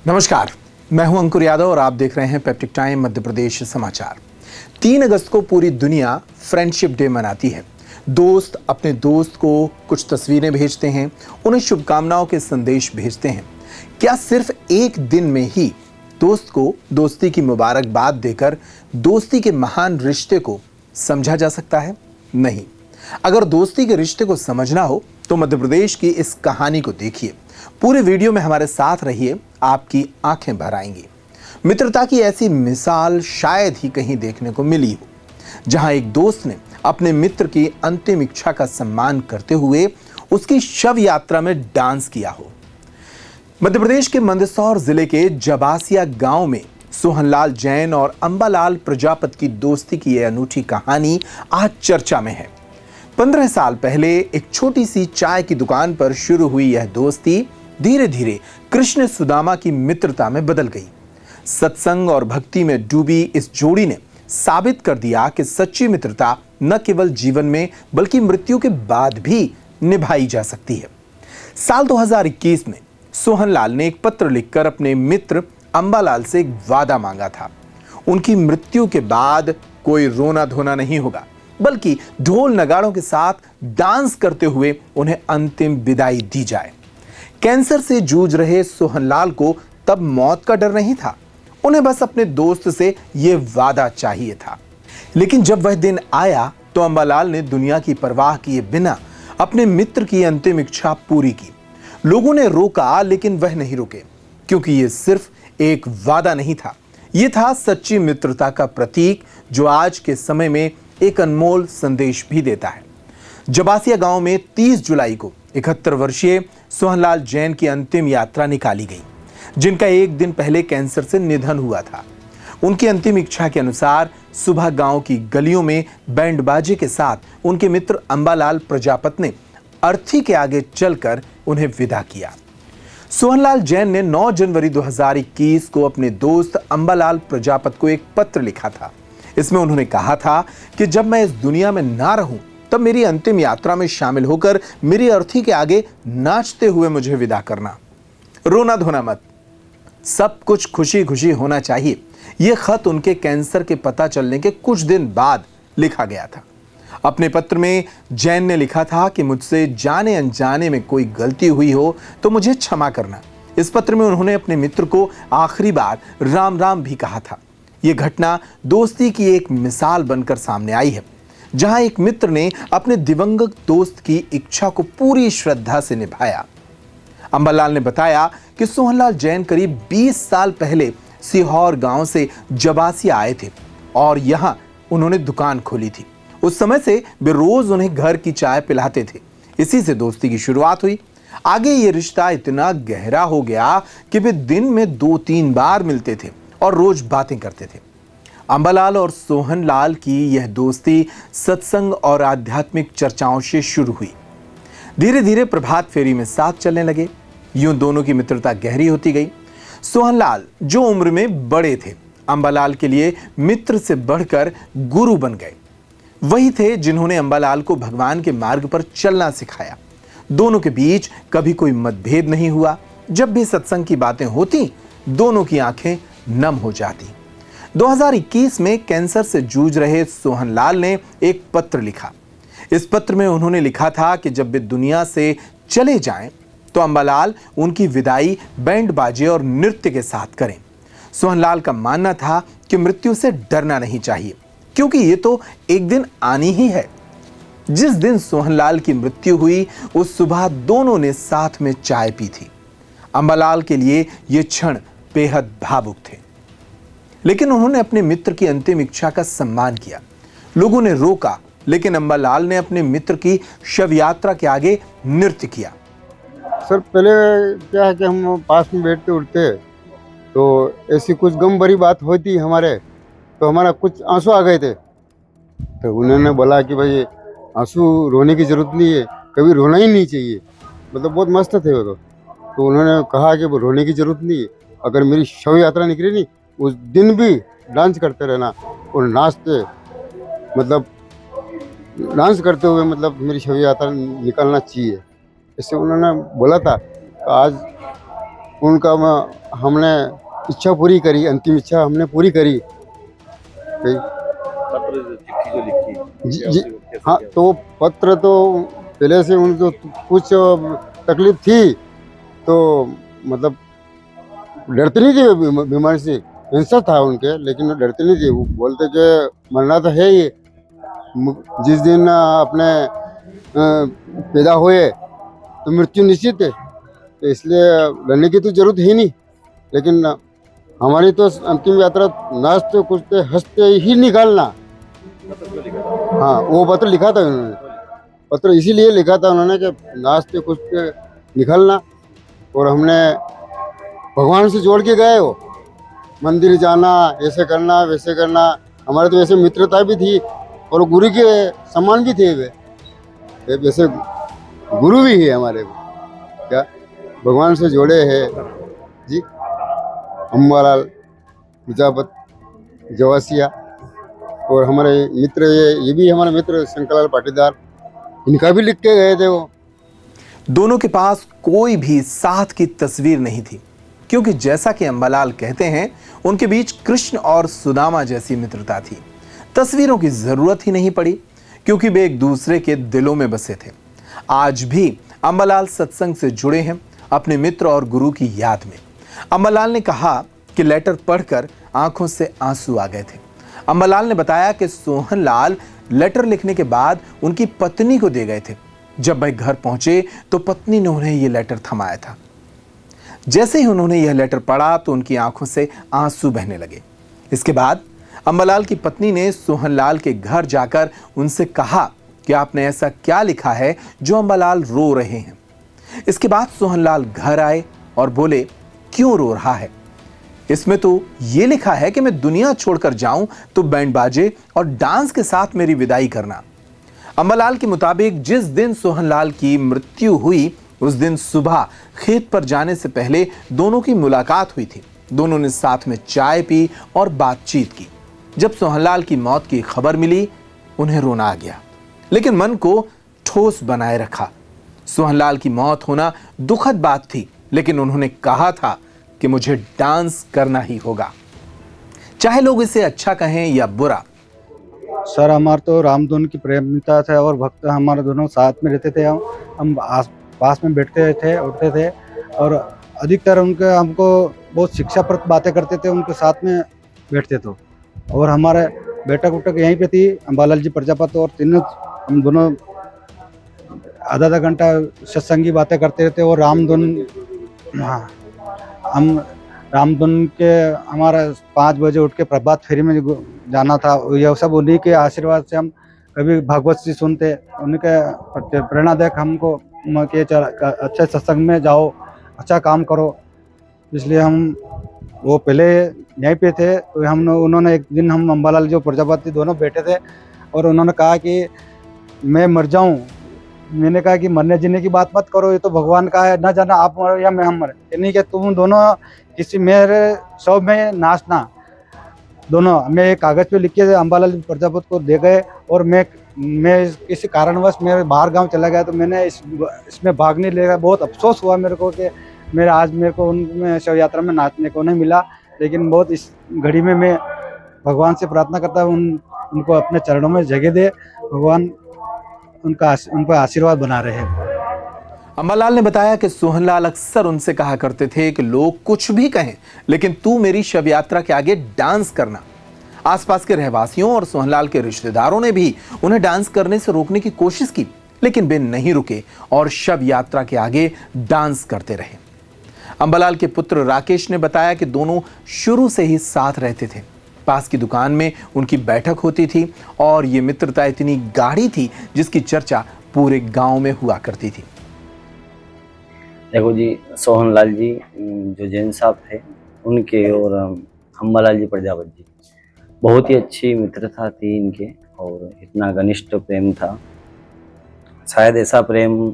नमस्कार, मैं हूं अंकुर यादव और आप देख रहे हैं पेप्टिक टाइम मध्य प्रदेश समाचार। 3 अगस्त को पूरी दुनिया फ्रेंडशिप डे मनाती है। दोस्त अपने दोस्त को कुछ तस्वीरें भेजते हैं, उन्हें शुभकामनाओं के संदेश भेजते हैं। क्या सिर्फ एक दिन में ही दोस्त को दोस्ती की मुबारकबाद देकर दोस्ती के महान रिश्ते को समझा जा सकता है? नहीं। अगर दोस्ती के रिश्ते को समझना हो तो मध्य प्रदेश की इस कहानी को देखिए। पूरे वीडियो में हमारे साथ रहिए, आपकी आंखें भर आएंगी। मित्रता की ऐसी मिसाल शायद ही कहीं देखने को मिली हो, जहां एक दोस्त ने अपने मित्र की अंतिम इच्छा का सम्मान करते हुए उसकी शव यात्रा में डांस किया हो। मध्य प्रदेश के मंदसौर जिले के जबासिया गांव में सोहनलाल जैन और अंबालाल प्रजापति की दोस्ती की यह अनूठी कहानी आज चर्चा में है। 15 साल पहले एक छोटी सी चाय की दुकान पर शुरू हुई यह दोस्ती धीरे धीरे कृष्ण सुदामा की मित्रता में बदल गई। सत्संग और भक्ति में डूबी इस जोड़ी ने साबित कर दिया कि सच्ची मित्रता न केवल जीवन में बल्कि मृत्यु के बाद भी निभाई जा सकती है। साल 2021 में सोहनलाल ने एक पत्र लिखकर अपने मित्र अंबालाल से एक वादा मांगा था। उनकी मृत्यु के बाद कोई रोना धोना नहीं होगा, बल्कि ढोल नगाड़ों के साथ डांस करते हुए उन्हें अंतिम विदाई दी जाए। कैंसर से जूझ रहे सोहनलाल को तब मौत का डर नहीं था, उन्हें बस अपने दोस्त से यह वादा चाहिए था। लेकिन जब वह दिन आया तो अंबालाल ने दुनिया की परवाह किए बिना अपने मित्र की अंतिम इच्छा पूरी की। लोगों ने रोका लेकिन वह नहीं रुके, क्योंकि यह सिर्फ एक वादा नहीं था, यह था सच्ची मित्रता का प्रतीक जो आज के समय में एक अनमोल संदेश भी देता है। जबासिया गांव में 30 जुलाई को 71 वर्षीय सोहनलाल जैन की अंतिम यात्रा निकाली गई, जिनका एक दिन पहले कैंसर से निधन हुआ था। उनकी अंतिम इच्छा के अनुसार सुबह गांव की गलियों में बैंड बाजे के साथ उनके मित्र अंबालाल प्रजापति ने अर्थी के आगे चलकर उन्हें विदा किया। सोहनलाल जैन ने 9 जनवरी 2021 को अपने दोस्त अंबालाल प्रजापति को एक पत्र लिखा था। इसमें उन्होंने कहा था कि जब मैं इस दुनिया में ना रहूं तब मेरी अंतिम यात्रा में शामिल होकर मेरी अर्थी के आगे नाचते हुए मुझे विदा करना। रोना धोना मत, सब कुछ खुशी खुशी होना चाहिए। यह खत उनके कैंसर के पता चलने के कुछ दिन बाद लिखा गया था। अपने पत्र में जैन ने लिखा था कि मुझसे जाने अनजाने में कोई गलती हुई हो तो मुझे क्षमा करना। इस पत्र में उन्होंने अपने मित्र को आखिरी बार राम राम भी कहा था। यह घटना दोस्ती की एक मिसाल बनकर सामने आई है, जहां एक मित्र ने अपने दिवंगत दोस्त की इच्छा को पूरी श्रद्धा से निभाया। अंबालाल ने बताया कि सोहनलाल जैन करीब 20 साल पहले सीहोर गांव से जबासिया आए थे और यहां उन्होंने दुकान खोली थी। उस समय से वे रोज उन्हें घर की चाय पिलाते थे। इसी से दोस्ती की शुरुआत हुई। आगे ये रिश्ता इतना गहरा हो गया कि वे दिन में 2-3 बार मिलते थे और रोज बातें करते थे। अंबालाल और सोहनलाल की यह दोस्ती सत्संग और आध्यात्मिक चर्चाओं से शुरू हुई। धीरे धीरे प्रभात फेरी में साथ चलने लगे। यूं दोनों की मित्रता गहरी होती गई। सोहनलाल जो उम्र में बड़े थे, अंबालाल के लिए मित्र से बढ़कर गुरु बन गए। वही थे जिन्होंने अंबालाल को भगवान के मार्ग पर चलना सिखाया। दोनों के बीच कभी कोई मतभेद नहीं हुआ। जब भी सत्संग की बातें होती, दोनों की आंखें नम हो जाती। 2021 में कैंसर से जूझ रहे सोहनलाल ने एक पत्र लिखा। इस पत्र में उन्होंने लिखा था कि जब वे दुनिया से चले जाएं तो अंबालाल उनकी विदाई बैंड बाजे और नृत्य के साथ करें। सोहनलाल का मानना था कि मृत्यु से डरना नहीं चाहिए, क्योंकि ये तो एक दिन आनी ही है। जिस दिन सोहनलाल की मृत्यु हुई उस सुबह दोनों ने साथ में चाय पी थी। अंबालाल के लिए ये क्षण बेहद भावुक थे, लेकिन उन्होंने अपने मित्र की अंतिम इच्छा का सम्मान किया। लोगों ने रोका, लेकिन अंबालाल ने अपने मित्र की शव यात्रा के आगे नृत्य किया। सर पहले क्या है कि हम पास में बैठते उठते तो ऐसी कुछ गम भरी बात होती हमारे, तो हमारा कुछ आंसू आ गए थे। तो उन्होंने बोला कि भाई आंसू रोने की ज़रूरत नहीं है, कभी रोना ही नहीं चाहिए। मतलब बहुत मस्त थे वो तो उन्होंने कहा कि वो रोने की ज़रूरत नहीं है। अगर मेरी शव यात्रा निकली नहीं, उस दिन भी डांस करते रहना और नाचते, मतलब डांस करते हुए मतलब मेरी शव यात्रा निकलना चाहिए। इससे उन्होंने बोला था। तो आज उनका हमने इच्छा पूरी करी, अंतिम इच्छा हमने पूरी करी। पत्र चिट्ठी जो लिखी जी क्या जी कैसे हाँ, क्या? तो पत्र तो पहले से उनको कुछ तकलीफ थी, तो मतलब डरते नहीं थे बीमारी से। कैंसर था उनके, लेकिन वो डरते नहीं थे। वो बोलते कि मरना तो है ही, जिस दिन अपने पैदा हुए तो मृत्यु निश्चित है, तो इसलिए लड़ने की तो जरूरत है नहीं। लेकिन हमारी तो अंतिम यात्रा नाचते कूदते हंसते ही निकालना। पत्र क्यों लिखा था? हाँ, वो पत्र लिखा था उन्होंने। पत्र इसीलिए लिखा था उन्होंने कि नाचते कूदते निकलना। और हमने भगवान से जोड़ के गए, वो मंदिर जाना, ऐसे करना वैसे करना। हमारे तो वैसे मित्रता भी थी और गुरु के समान भी थे वे। वैसे गुरु भी है हमारे को, क्या भगवान से जोड़े हैं जी। अम्बालाल प्रजापत जवासिया, और हमारे मित्र ये भी हमारे मित्र शंकरलाल पाटीदार, इनका भी लिख के गए थे वो। दोनों के पास कोई भी साथ की तस्वीर नहीं थी, क्योंकि जैसा कि अंबालाल कहते हैं, उनके बीच कृष्ण और सुदामा जैसी मित्रता थी। तस्वीरों की जरूरत ही नहीं पड़ी, क्योंकि वे एक दूसरे के दिलों में बसे थे। आज भी अंबालाल सत्संग से जुड़े हैं, अपने मित्र और गुरु की याद में। अंबालाल ने कहा कि लेटर पढ़कर आंखों से आंसू आ गए थे। अंबालाल ने बताया कि सोहनलाल लेटर लिखने के बाद उनकी पत्नी को दे गए थे। जब वह घर पहुंचे तो पत्नी ने उन्हें यह लेटर थमाया था। जैसे ही उन्होंने यह लेटर पढ़ा तो उनकी आंखों से आंसू बहने लगे। इसके बाद अंबालाल की पत्नी ने सोहनलाल के घर जाकर उनसे कहा कि आपने ऐसा क्या लिखा है जो अंबालाल रो रहे हैं। इसके बाद सोहनलाल घर आए और बोले, क्यों रो रहा है? इसमें तो ये लिखा है कि मैं दुनिया छोड़कर जाऊं तो बैंड बाजे और डांस के साथ मेरी विदाई करना। अंबालाल के मुताबिक जिस दिन सोहनलाल की मृत्यु हुई, उस दिन सुबह खेत पर जाने से पहले दोनों की मुलाकात हुई थी। दोनों ने साथ में चाय पी और बातचीत की। जब सोहनलाल की मौत की खबर मिली, उन्हें रोना आ गया, लेकिन मन को ठोस बनाए रखा। सोहनलाल की मौत होना दुखद बात थी, लेकिन उन्होंने कहा था कि मुझे डांस करना ही होगा, चाहे लोग इसे अच्छा कहें या बुरा। सर, हमारे तो रामधुन की प्रेमिता थे और भक्त हमारे दोनों साथ में रहते थे। हम पास में बैठते थे, उठते थे, और अधिकतर उनके हमको बहुत शिक्षाप्रद बातें करते थे, उनके साथ में बैठते थे। और हमारे बैठक उठक यहीं पे थी, अंबालाल जी प्रजापत, और तीनों हम दोनों आधा आधा घंटा सत्संगी बातें करते रहते। और रामधुन, हाँ, हम रामधुन के हमारा 5 बजे उठ के प्रभात फेरी में जाना था। यह सब उन्हीं के आशीर्वाद से हम कभी भागवत जी सुनते, उनके प्रेरणादायक हमको कि अच्छे सत्संग में जाओ, अच्छा काम करो। इसलिए हम वो पहले यहीं पे थे, तो उन्होंने एक दिन, हम अंबालाल जो प्रजापति दोनों बैठे थे, और उन्होंने कहा कि मैं मर जाऊं। मैंने कहा कि मरने जीने की बात मत करो, ये तो भगवान का है, ना जाना आप मरो या मैं हम मरे। नहीं कि तुम दोनों किसी मेरे शव में नाचना। दोनों मैं एक कागज़ पे लिख के अंबालाल प्रजापति को दे गए। और मैं किसी कारणवश मैं बाहर गांव चला गया, तो मैंने इसमें भाग नहीं लेगा। बहुत अफसोस हुआ मेरे को कि मेरे को उनमें शव यात्रा में नाचने को नहीं मिला। लेकिन बहुत इस घड़ी में मैं भगवान से प्रार्थना करता हूँ, उनको अपने चरणों में जगह दे, भगवान उनका आशीर्वाद बना रहे। अंबालाल ने बताया कि सोहनलाल अक्सर उनसे कहा करते थे कि लोग कुछ भी कहें, लेकिन तू मेरी शव यात्रा के आगे डांस करना। आसपास के रहवासियों और सोहनलाल के रिश्तेदारों ने भी उन्हें डांस करने से रोकने की कोशिश की, लेकिन वे नहीं रुके और शव यात्रा के आगे डांस करते रहे। अंबालाल के पुत्र राकेश ने बताया कि दोनों शुरू से ही साथ रहते थे। पास की दुकान में उनकी बैठक होती थी और ये मित्रता इतनी गाढ़ी थी जिसकी चर्चा पूरे गांव में हुआ करती थी। देखो जी, सोहनलाल जी जो जैन साहब थे, उनके और अंबालाल जी प्रजापत जी, बहुत ही अच्छी मित्रता थी इनके, और इतना घनिष्ठ प्रेम था। शायद ऐसा प्रेम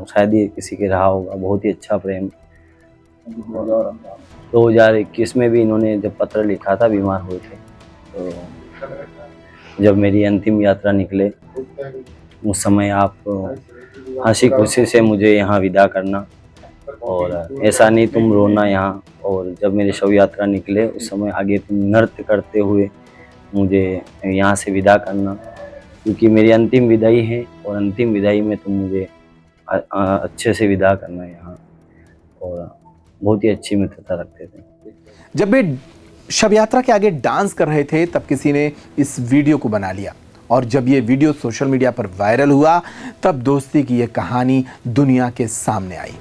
शायद ही किसी के रहा होगा। बहुत ही अच्छा प्रेम। 2021 में भी इन्होंने जब पत्र लिखा था, बीमार हुए थे, तो जब मेरी अंतिम यात्रा निकले, उस समय आप हंसी खुशी से मुझे यहाँ विदा करना, और ऐसा नहीं तुम रोना यहाँ। और जब मेरे शव यात्रा निकले उस समय आगे तुम नृत्य करते हुए मुझे यहाँ से विदा करना, क्योंकि मेरी अंतिम विदाई है और अंतिम विदाई में तुम मुझे अच्छे से विदा करना यहाँ। और बहुत ही अच्छी मित्रता रखते थे। जब वे शव यात्रा के आगे डांस कर रहे थे तब किसी ने इस वीडियो को बना लिया, और जब ये वीडियो सोशल मीडिया पर वायरल हुआ तब दोस्ती की ये कहानी दुनिया के सामने आई।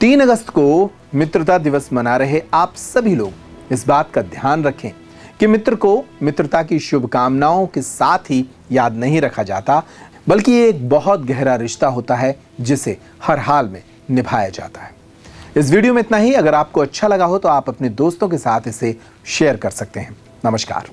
तीन अगस्त को मित्रता दिवस मना रहे आप सभी लोग इस बात का ध्यान रखें कि मित्र को मित्रता की शुभकामनाओं के साथ ही याद नहीं रखा जाता, बल्कि ये एक बहुत गहरा रिश्ता होता है जिसे हर हाल में निभाया जाता है। इस वीडियो में इतना ही। अगर आपको अच्छा लगा हो तो आप अपने दोस्तों के साथ इसे शेयर कर सकते हैं। नमस्कार।